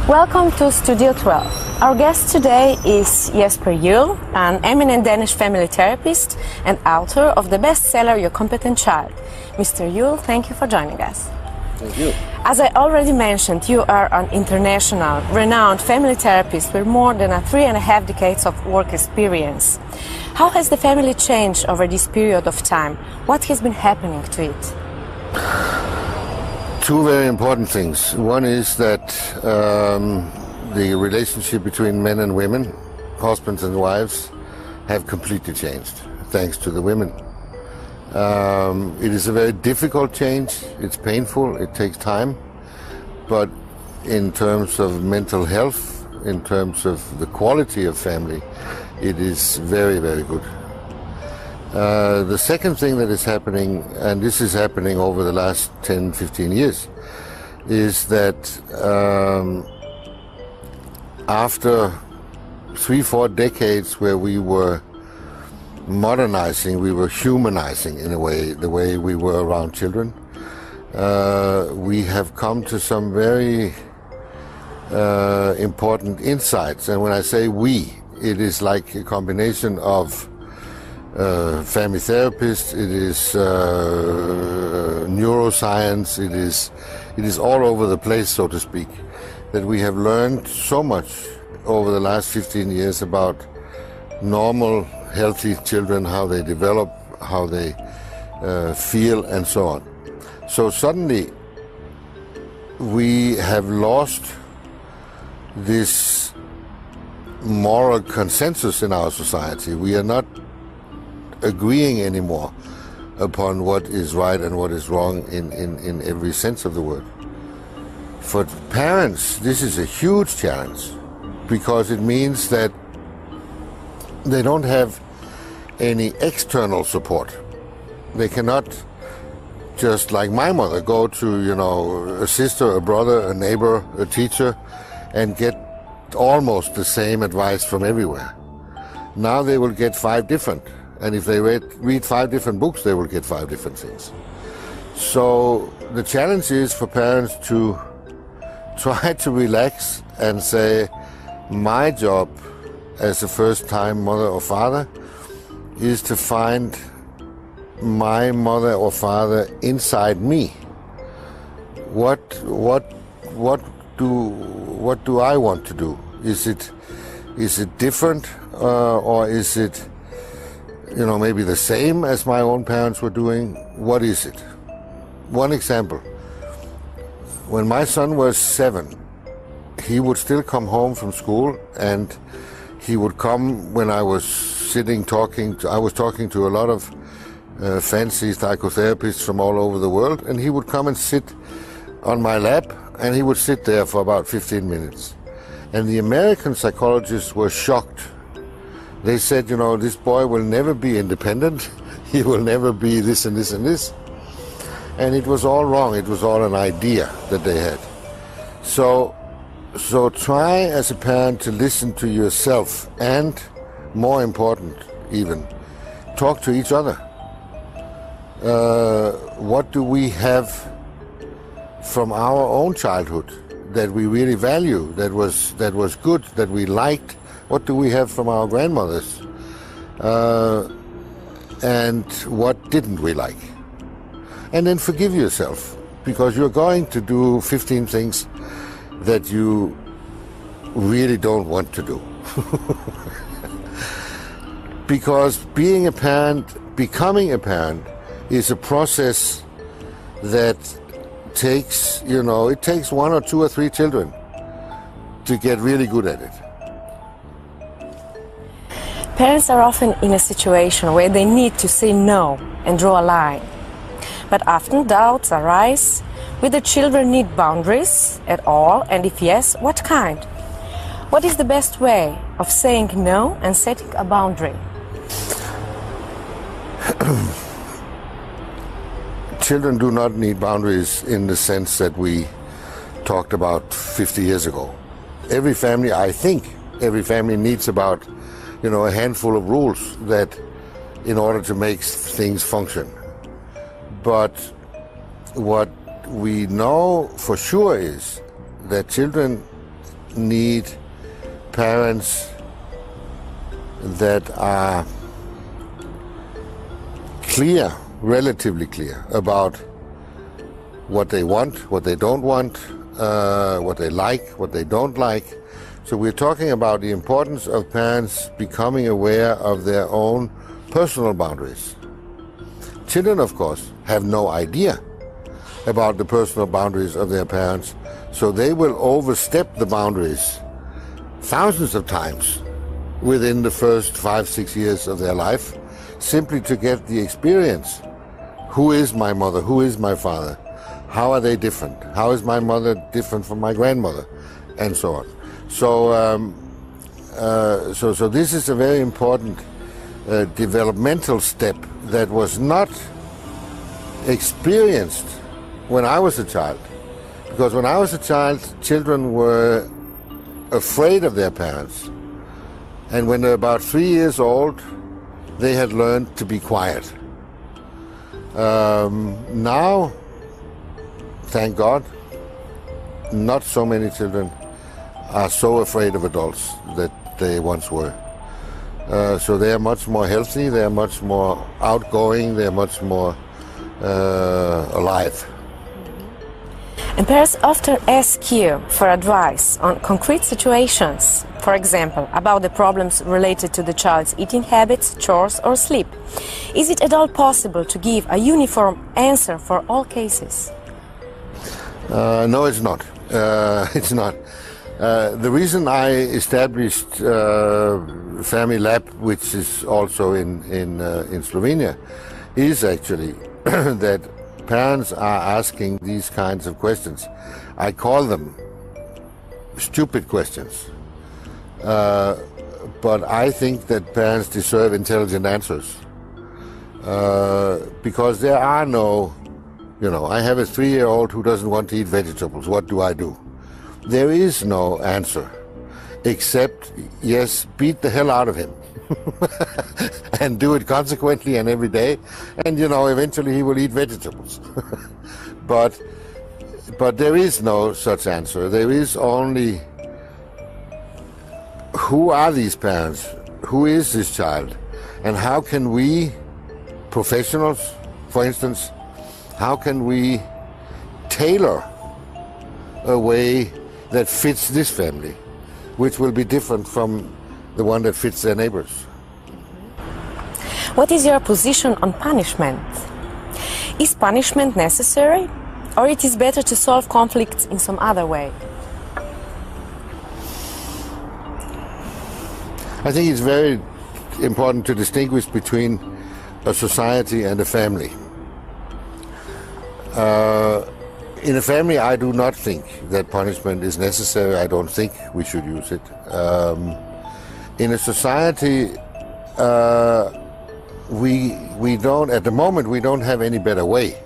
Welcome to Studio 12. Our guest today is Jesper, an eminent Danish family therapist and author of the bestseller Your Competent Child. Mr. Juul, thank you for joining us. Thank you. As I already mentioned, you are an international, renowned family therapist with more than 3.5 decades of work experience. How has the family changed over this period of time? What has been happening to it? Two very important things. One is that the relationship between men and women, husbands and wives, have completely changed, thanks to the women. It is a very difficult change. It's painful. It takes time. But in terms of mental health, in terms of the quality of family, it is very, very good. The second thing that is happening, and this is happening over the last 10, 15 years, is that after 3-4 decades where we were modernizing, we were humanizing in a way, the way we were around children, we have come to some very important insights. And when I say we, it is like a combination of family therapists, it is neuroscience, it is all over the place, so to speak, that we have learned so much over the last 15 years about normal, healthy children, how they develop, how they feel, and so on. So suddenly we have lost this moral consensus in our society. We are not agreeing anymore upon what is right and what is wrong in every sense of the word. For parents, this is a huge challenge because it means that they don't have any external support. They cannot, just like my mother, go to, a sister, a brother, a neighbor, a teacher, and get almost the same advice from everywhere. Now they will get 5 different. And if they read 5 different books, they will get 5 different things. So the challenge is for parents to try to relax and say, my job as a first-time mother or father is to find my mother or father inside me. What do I want to do? Is it different or is it maybe the same as my own parents were doing? What is it? One example. When my son was 7, he would still come home from school and he would come when I was I was talking to a lot of fancy psychotherapists from all over the world, and he would come and sit on my lap and he would sit there for about 15 minutes. And the American psychologists were shocked. They said, this boy will never be independent. He will never be this and this and this. And it was all wrong. It was all an idea that they had. So try as a parent to listen to yourself and, more important even, talk to each other. What do we have from our own childhood that we really value, that was good, that we liked? What do we have from our grandmothers? And what didn't we like? And then forgive yourself, because you're going to do 15 things that you really don't want to do. Because being a parent, becoming a parent, is a process that takes, it takes 1 or 2 or 3 children to get really good at it. Parents are often in a situation where they need to say no and draw a line. But often doubts arise. Will the children need boundaries at all? And if yes, what kind? What is the best way of saying no and setting a boundary? Children do not need boundaries in the sense that we talked about 50 years ago. Every family, I think, needs about, a handful of rules that in order to make things function. But what we know for sure is that children need parents that are clear, relatively clear, about what they want, what they don't want, what they like, what they don't like. So we're talking about the importance of parents becoming aware of their own personal boundaries. Children, of course, have no idea about the personal boundaries of their parents, so they will overstep the boundaries thousands of times within the first 5-6 years of their life, simply to get the experience. Who is my mother? Who is my father? How are they different? How is my mother different from my grandmother? And so on. So this is a very important developmental step that was not experienced when I was a child. Because when I was a child, children were afraid of their parents. And when they're about 3 years old, they had learned to be quiet. Now, thank God, not so many children are so afraid of adults that they once were. So they are much more healthy, they are much more outgoing, they are much more alive. And parents often ask you for advice on concrete situations, for example, about the problems related to the child's eating habits, chores or sleep. Is it at all possible to give a uniform answer for all cases? No, it's not. It's not. The reason I established Family Lab, which is also in Slovenia, is actually that parents are asking these kinds of questions. I call them stupid questions. But I think that parents deserve intelligent answers. Because there are no, I have a 3-year-old who doesn't want to eat vegetables. What do I do? There is no answer, except, yes, beat the hell out of him. And do it consequently and every day, and eventually he will eat vegetables. but there is no such answer. There is only, who are these parents? Who is this child? And how can we, professionals, for instance, how can we tailor a way that fits this family, which will be different from the one that fits their neighbors? What is your position on punishment? Is punishment necessary, or it is better to solve conflicts in some other way? I think it's very important to distinguish between a society and a family. In a family, I do not think that punishment is necessary. I don't think we should use it. In a society, we don't, at the moment, we don't have any better way.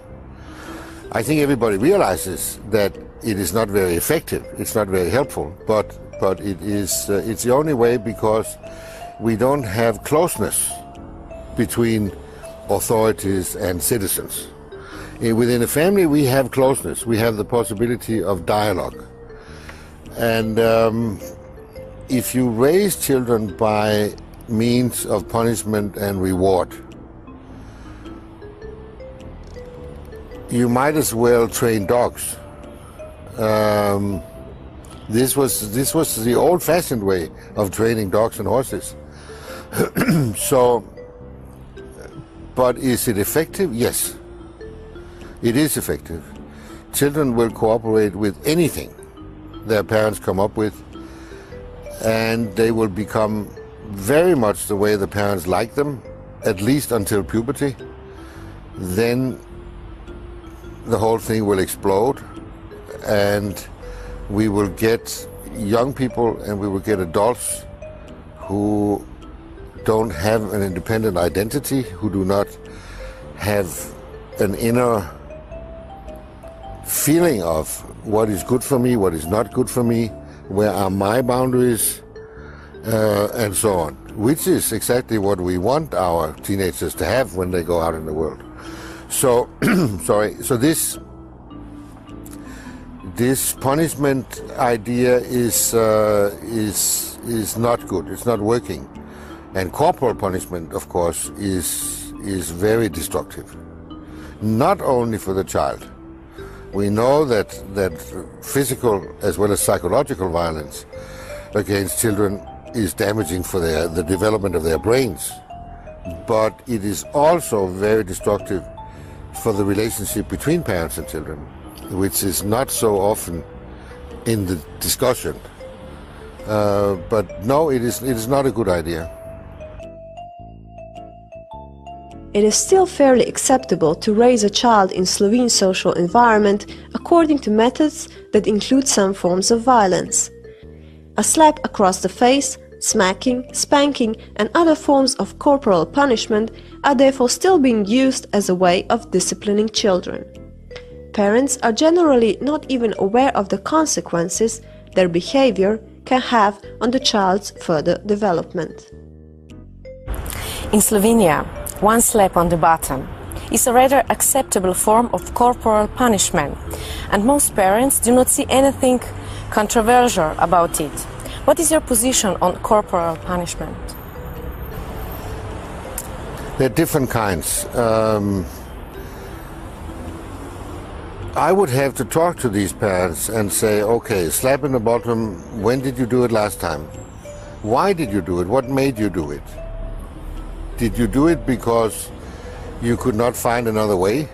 I think everybody realizes that it is not very effective. It's not very helpful, but it's the only way, because we don't have closeness between authorities and citizens. Within a family, we have closeness. We have the possibility of dialogue. And if you raise children by means of punishment and reward, you might as well train dogs. This was the old-fashioned way of training dogs and horses. But is it effective? Yes, it is effective. Children will cooperate with anything their parents come up with, and they will become very much the way the parents like them, at least until puberty. Then the whole thing will explode, and we will get young people and we will get adults who don't have an independent identity, who do not have an inner feeling of what is good for me, what is not good for me, where are my boundaries, and so on, which is exactly what we want our teenagers to have when they go out in the world. So, so this punishment idea is not good. It's not working, and corporal punishment, of course, is very destructive. Not only for the child. We know that physical as well as psychological violence against children is damaging for the development of their brains, but it is also very destructive for the relationship between parents and children, which is not so often in the discussion. But no, it is not a good idea. It is still fairly acceptable to raise a child in Slovene social environment according to methods that include some forms of violence. A slap across the face, smacking, spanking and other forms of corporal punishment are therefore still being used as a way of disciplining children. Parents are generally not even aware of the consequences their behavior can have on the child's further development. In Slovenia, one slap on the bottom is a rather acceptable form of corporal punishment, and most parents do not see anything controversial about it. What is your position on corporal punishment? There are different kinds. I would have to talk to these parents and say, okay, slap in the bottom, when did you do it last time? Why did you do it? What made you do it? Did you do it because you could not find another way?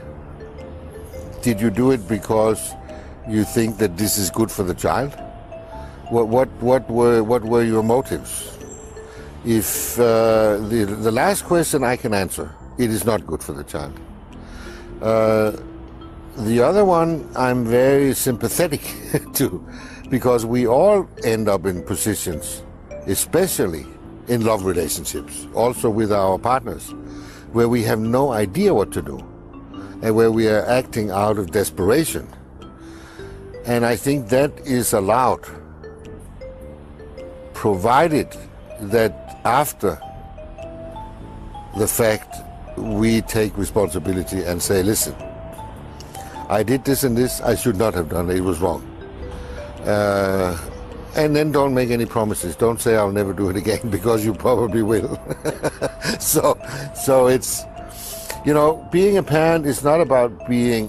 Did you do it because you think that this is good for the child? What were your motives? If the last question I can answer, it is not good for the child. The other one I'm very sympathetic to, because we all end up in positions, especially in love relationships, also with our partners, where we have no idea what to do and where we are acting out of desperation. And I think that is allowed, provided that after the fact we take responsibility and say, listen, I did this and this, I should not have done it, it was wrong. And then don't make any promises. Don't say I'll never do it again, because you probably will. So it's, you know, being a parent is not about being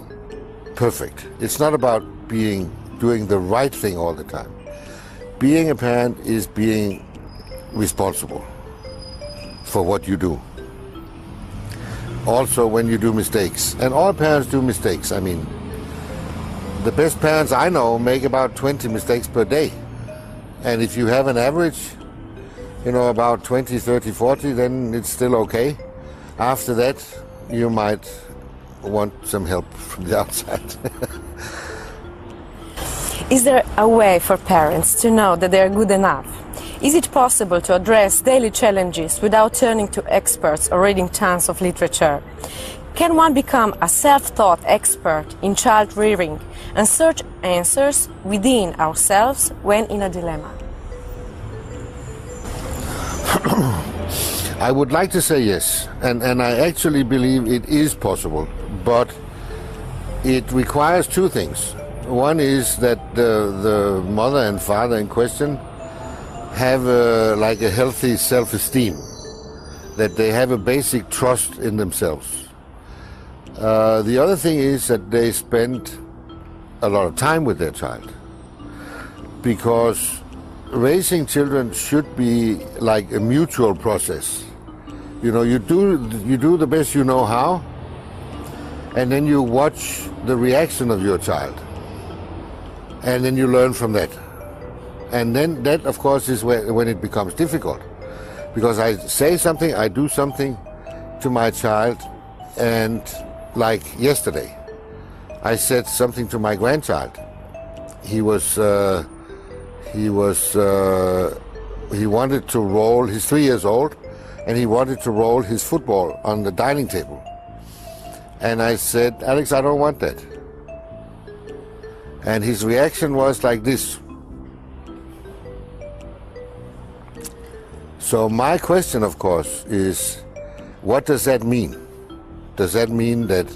perfect. It's not about doing the right thing all the time. Being a parent is being responsible for what you do. Also when you do mistakes. And all parents do mistakes. I mean, the best parents I know make about 20 mistakes per day. And if you have an average, you know, about 20, 30, 40, then it's still okay. After that, you might want some help from the outside. Is there a way for parents to know that they are good enough? Is it possible to address daily challenges without turning to experts or reading tons of literature? Can one become a self-taught expert in child rearing and search answers within ourselves when in a dilemma? I would like to say yes, and I actually believe it is possible, but it requires two things. One is that the mother and father in question have like a healthy self-esteem, that they have a basic trust in themselves. The other thing is that they spend a lot of time with their child, because raising children should be like a mutual process. You know, you do the best you know how, and then you watch the reaction of your child, and then you learn from that. And then that, of course, is when it becomes difficult, because I say something, I do something to my child, and like yesterday, I said something to my grandchild. He wanted to roll, he's 3 years old, and he wanted to roll his football on the dining table. And I said, Alex, I don't want that. And his reaction was like this. So my question, of course, is, what does that mean? Does that mean that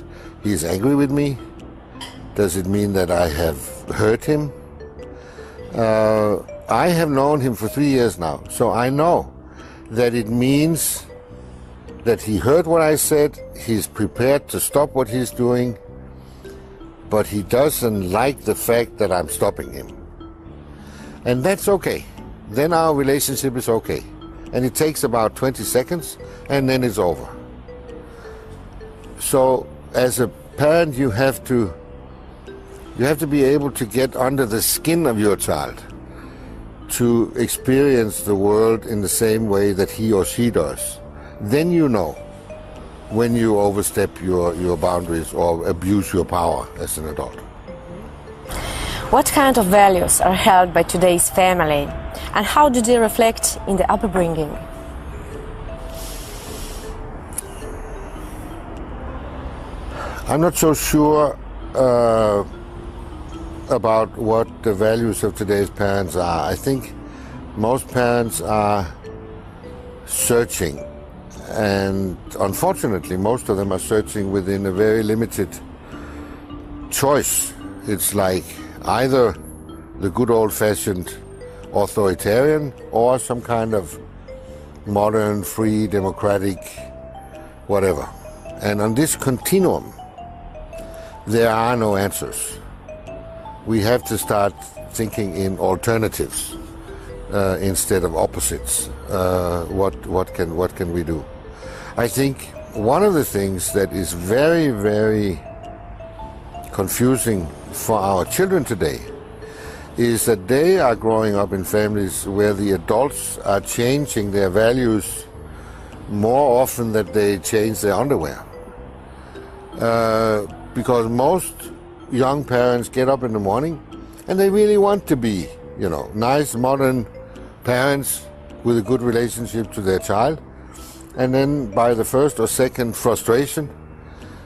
he's angry with me? Does it mean that I have hurt him. I have known him for 3 years now, so I know that it means that he heard what I said, he's prepared to stop what he's doing, but he doesn't like the fact that I'm stopping him. And that's okay. Then our relationship is okay. And it takes about 20 seconds, and then it's over. So as a parent, you have to be able to get under the skin of your child to experience the world in the same way that he or she does. Then you know when you overstep your boundaries or abuse your power as an adult. What kind of values are held by today's family, and how do they reflect in the upbringing? I'm not so sure about what the values of today's parents are. I think most parents are searching, and unfortunately most of them are searching within a very limited choice. It's like either the good old-fashioned authoritarian or some kind of modern, free, democratic, whatever. And on this continuum, there are no answers. We have to start thinking in alternatives instead of opposites. What can we do? I think one of the things that is very, very confusing for our children today is that they are growing up in families where the adults are changing their values more often than they change their underwear. Because most young parents get up in the morning and they really want to be, nice, modern parents with a good relationship to their child. And then by the first or second frustration,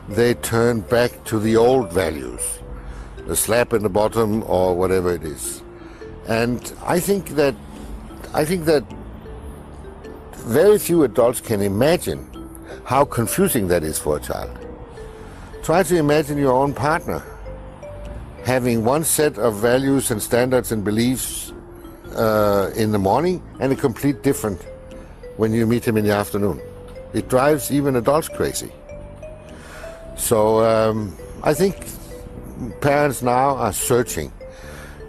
they turn back to the old values, the slap in the bottom or whatever it is. And I think that very few adults can imagine how confusing that is for a child. Try to imagine your own partner having one set of values and standards and beliefs in the morning and a complete different when you meet him in the afternoon. It drives even adults crazy. So I think parents now are searching.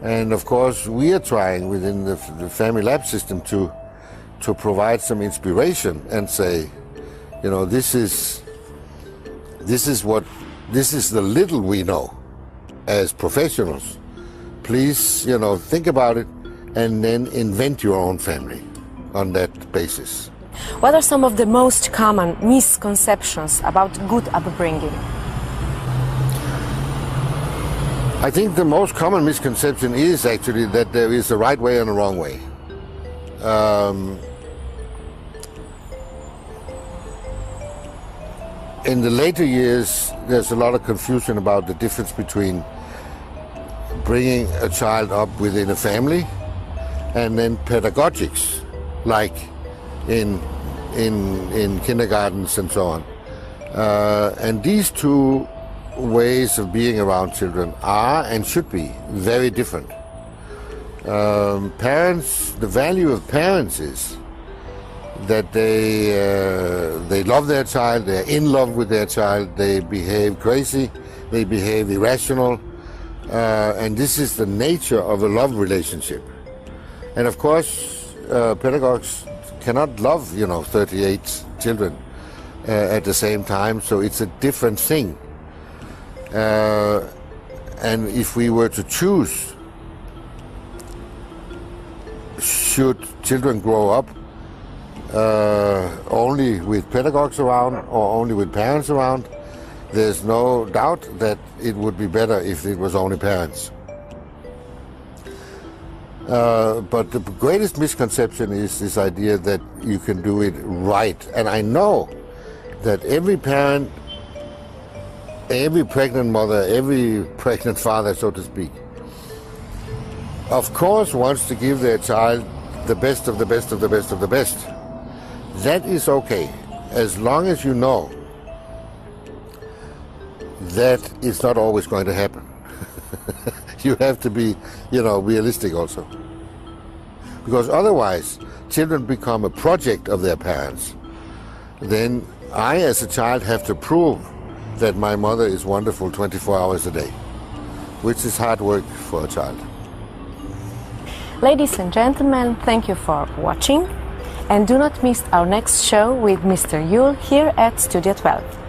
And of course we are trying within the Family Lab system to provide some inspiration and say, this is the little we know as professionals. Please, think about it and then invent your own family on that basis. What are some of the most common misconceptions about good upbringing? I think the most common misconception is actually that there is a right way and a wrong way. In the later years, there's a lot of confusion about the difference between bringing a child up within a family and then pedagogics, like in kindergartens and so on. And these two ways of being around children are and should be very different. Parents, the value of parents is that they love their child, they're in love with their child, they behave crazy, they behave irrational, and this is the nature of a love relationship. And of course, pedagogues cannot love, 38 children at the same time, so it's a different thing. And if we were to choose, should children grow up only with pedagogues around or only with parents around, there's no doubt that it would be better if it was only parents. But the greatest misconception is this idea that you can do it right. And I know that every parent, every pregnant mother, every pregnant father, so to speak, of course wants to give their child the best of the best of the best of the best. That is okay, as long as you know that it's not always going to happen. you have to be, realistic also. Because otherwise, children become a project of their parents. Then I, as a child, have to prove that my mother is wonderful 24 hours a day, which is hard work for a child. Ladies and gentlemen, thank you for watching, and do not miss our next show with Mr. Juul here at Studio 12.